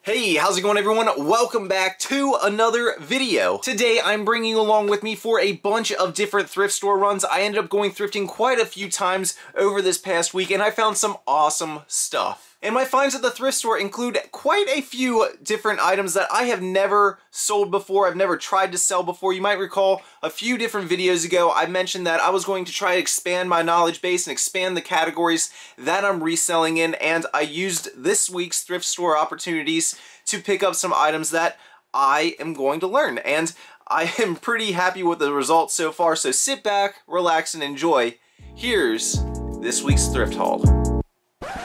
Hey, how's it going everyone? Welcome back to another video. Today I'm bringing you along with me for a bunch of different thrift store runs. I ended up going thrifting quite a few times over this past week and I found some awesome stuff. And my finds at the thrift store include quite a few different items that I have never sold before, I've never tried to sell before. You might recall a few different videos ago I mentioned that I was going to try to expand my knowledge base and expand the categories that I'm reselling in, and I used this week's thrift store opportunities to pick up some items that I am going to learn. And I am pretty happy with the results so far, so sit back, relax, and enjoy. Here's this week's thrift haul.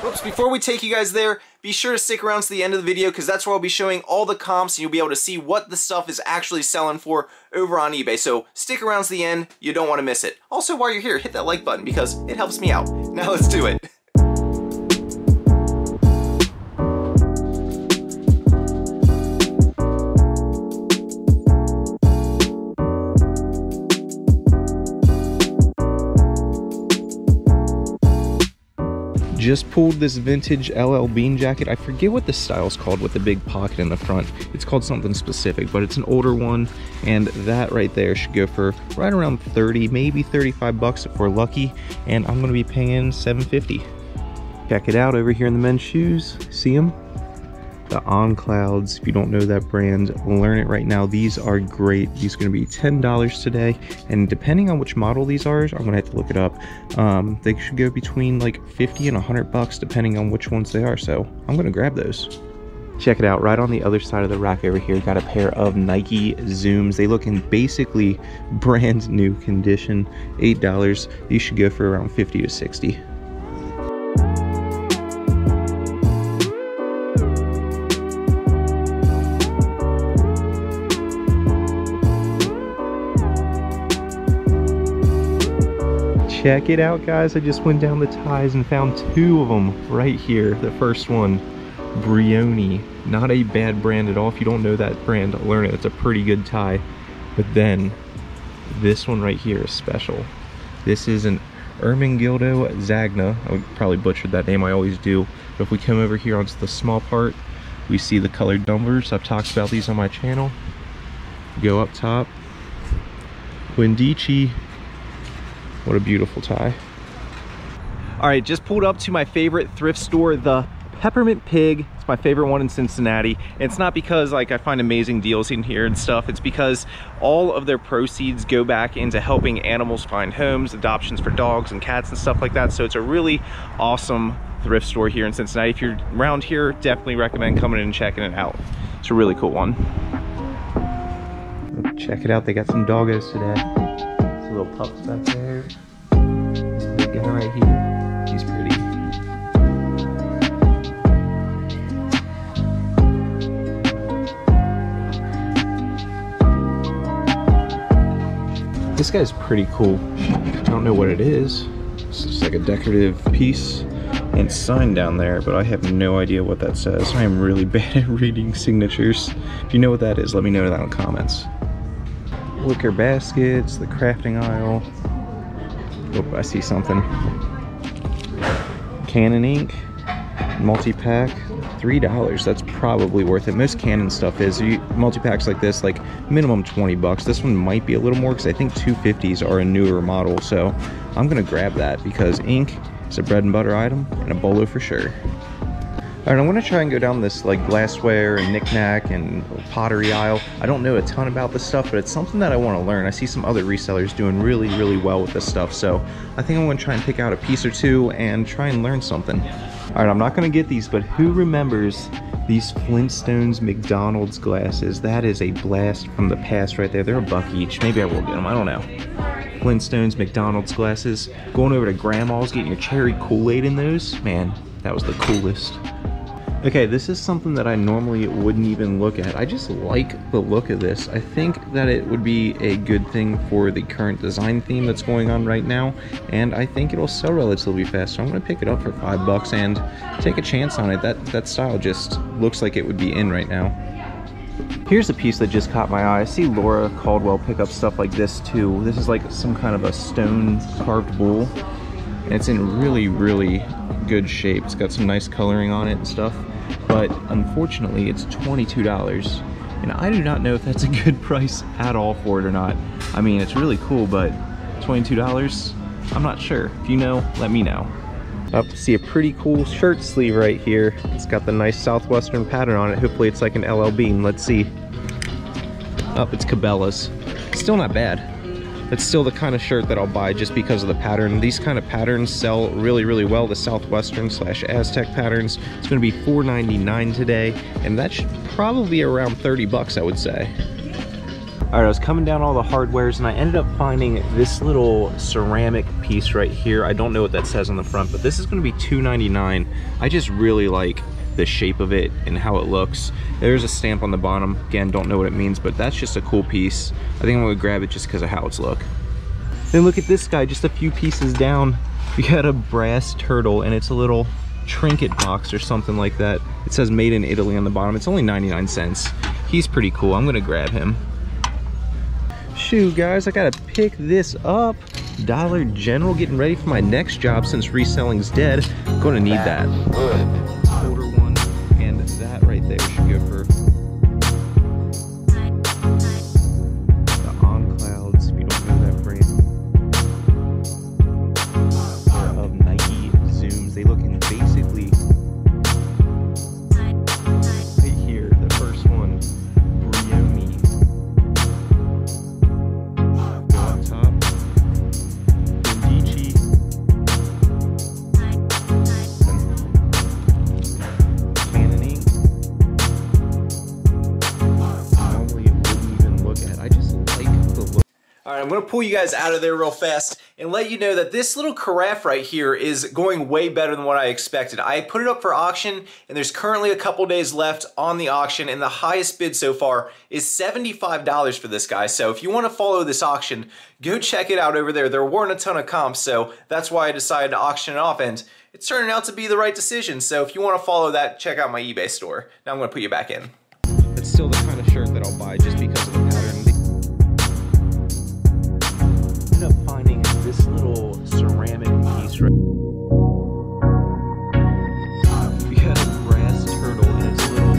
Oops, before we take you guys there, be sure to stick around to the end of the video because that's where I'll be showing all the comps and you'll be able to see what the stuff is actually selling for over on eBay. So stick around to the end, you don't want to miss it. Also, while you're here, hit that like button because it helps me out. Now let's do it. Just pulled this vintage LL Bean jacket. I forget what the style's called with the big pocket in the front. It's called something specific, but it's an older one, and that right there should go for right around 30, maybe 35 bucks if we're lucky, and I'm gonna be paying $7.50. Check it out over here in the men's shoes. See them? The On Clouds. If you don't know that brand, learn it right now. These are great. These are going to be $10 today, and depending on which model these are, I'm gonna have to look it up. They should go between like 50 and 100 bucks depending on which ones they are, so I'm gonna grab those. Check it out, right on the other side of the rack over here, got a pair of Nike Zooms. They look in basically brand new condition, $8. These should go for around 50 to 60. Check it out, guys. I just went down the ties and found two of them right here. The first one, Brioni. Not a bad brand at all. If you don't know that brand, learn it. It's a pretty good tie. But then this one right here is special. This is an Ermengildo Zagna. I probably butchered that name, I always do. But if we come over here onto the small part, we see the colored numbers. I've talked about these on my channel. Go up top. Quindici. What a beautiful tie. All right, just pulled up to my favorite thrift store, the Peppermint Pig. It's my favorite one in Cincinnati. And it's not because like I find amazing deals in here and stuff. It's because all of their proceeds go back into helping animals find homes, adoptions for dogs and cats and stuff like that. So it's a really awesome thrift store here in Cincinnati. If you're around here, definitely recommend coming in and checking it out. It's a really cool one. Check it out, they got some doggos today. Little pups back there. This big guy right here. He's pretty. This guy's pretty cool. I don't know what it is. It's just like a decorative piece and sign down there, but I have no idea what that says. I am really bad at reading signatures. If you know what that is, let me know that in the comments. Wicker baskets, the crafting aisle. Oh, I see something. Canon ink, multi-pack, $3. That's probably worth it. Most Canon stuff is. Multi-packs like this, like minimum 20 bucks. This one might be a little more because I think 250s are a newer model. So I'm gonna grab that because ink is a bread and butter item and a bolo for sure. All right, I'm gonna try and go down this like glassware and knickknack and pottery aisle. I don't know a ton about this stuff, but it's something that I wanna learn. I see some other resellers doing really, really well with this stuff. So I think I'm gonna try and pick out a piece or two and try and learn something. All right, I'm not gonna get these, but who remembers these Flintstones McDonald's glasses? That is a blast from the past right there. They're a buck each. Maybe I will get them, I don't know. Flintstones McDonald's glasses. Going over to Grandma's, getting your cherry Kool-Aid in those. Man, that was the coolest. Okay, this is something that I normally wouldn't even look at. I just like the look of this. I think that it would be a good thing for the current design theme that's going on right now, and I think it'll sell relatively fast. So I'm gonna pick it up for $5 and take a chance on it. That style just looks like it would be in right now. Here's a piece that just caught my eye. I see Laura Caldwell pick up stuff like this too. This is like some kind of a stone carved bull, and it's in really, really good shape. It's got some nice coloring on it and stuff. but unfortunately it's $22. And I do not know if that's a good price at all for it or not. I mean, it's really cool, but $22? I'm not sure. If you know, let me know. Up, see a pretty cool shirt sleeve right here. It's got the nice Southwestern pattern on it. Hopefully it's like an LL Bean. Let's see. Oh, it's Cabela's. Still not bad. It's still the kind of shirt that I'll buy just because of the pattern. These kind of patterns sell really, really well. The Southwestern / Aztec patterns. It's going to be $4.99 today, and that should probably be around 30 bucks, I would say. All right, I was coming down all the hardwares, and I ended up finding this little ceramic piece right here. I don't know what that says on the front, but this is going to be $2.99. I just really like the shape of it and how it looks. There's a stamp on the bottom. Again, don't know what it means, but that's just a cool piece. I think I'm gonna grab it just because of how it's look. Then look at this guy, just a few pieces down. We got a brass turtle, and it's a little trinket box or something like that. It says made in Italy on the bottom. It's only 99 cents. He's pretty cool. I'm gonna grab him. Shoot, guys, I gotta pick this up. Dollar General, getting ready for my next job since reselling's dead. I'm gonna need that. Older one, and that right there should go for the On Clouds, if you don't know that brand. They're of Nike Zooms. They look in basically right here, the first one, Briomi. Go up top. Alright, I'm going to pull you guys out of there real fast and let you know that this little carafe right here is going way better than what I expected. I put it up for auction, and there's currently a couple days left on the auction, and the highest bid so far is $75 for this guy. So if you want to follow this auction, go check it out over there. There weren't a ton of comps, so that's why I decided to auction it off, and it's turning out to be the right decision. So if you want to follow that, check out my eBay store. Now I'm going to put you back in. It's still the kind of shirt that I'll buy just because of the pattern. Up finding this little ceramic piece right. We got a brass turtle and it's little.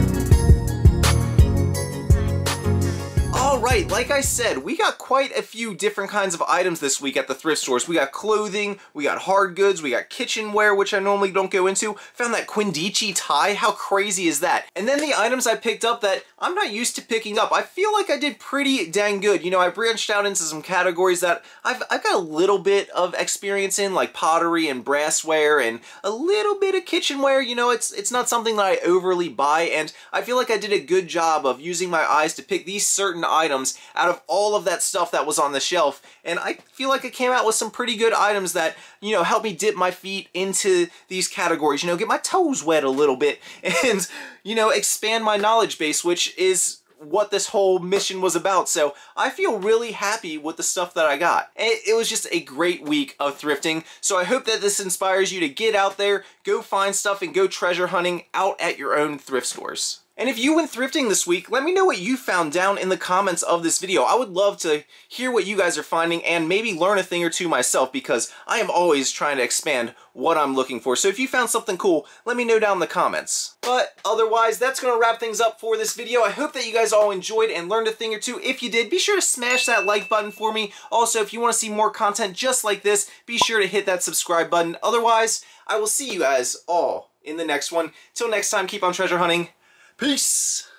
Alright, like I said, we got quite a few different kinds of items this week at the thrift stores. We got clothing, we got hard goods, we got kitchenware, which I normally don't go into. Found that Quindici tie. How crazy is that? And then the items I picked up that I'm not used to picking up. I feel like I did pretty dang good. You know, I branched out into some categories that I've got a little bit of experience in, like pottery and brassware and a little bit of kitchenware. You know, it's not something that I overly buy, and I feel like I did a good job of using my eyes to pick these certain items out of all of that stuff that was on the shelf, and I feel like I came out with some pretty good items that, you know, help me dip my feet into these categories, you know, get my toes wet a little bit, and, you know, expand my knowledge base, which is what this whole mission was about. So I feel really happy with the stuff that I got. It was just a great week of thrifting. So I hope that this inspires you to get out there, go find stuff, and go treasure hunting out at your own thrift stores. And if you went thrifting this week, let me know what you found down in the comments of this video. I would love to hear what you guys are finding and maybe learn a thing or two myself, because I am always trying to expand what I'm looking for. So if you found something cool, let me know down in the comments. But otherwise, that's going to wrap things up for this video. I hope that you guys all enjoyed and learned a thing or two. If you did, be sure to smash that like button for me. Also, if you want to see more content just like this, be sure to hit that subscribe button. Otherwise, I will see you guys all in the next one. Till next time, keep on treasure hunting. Peace!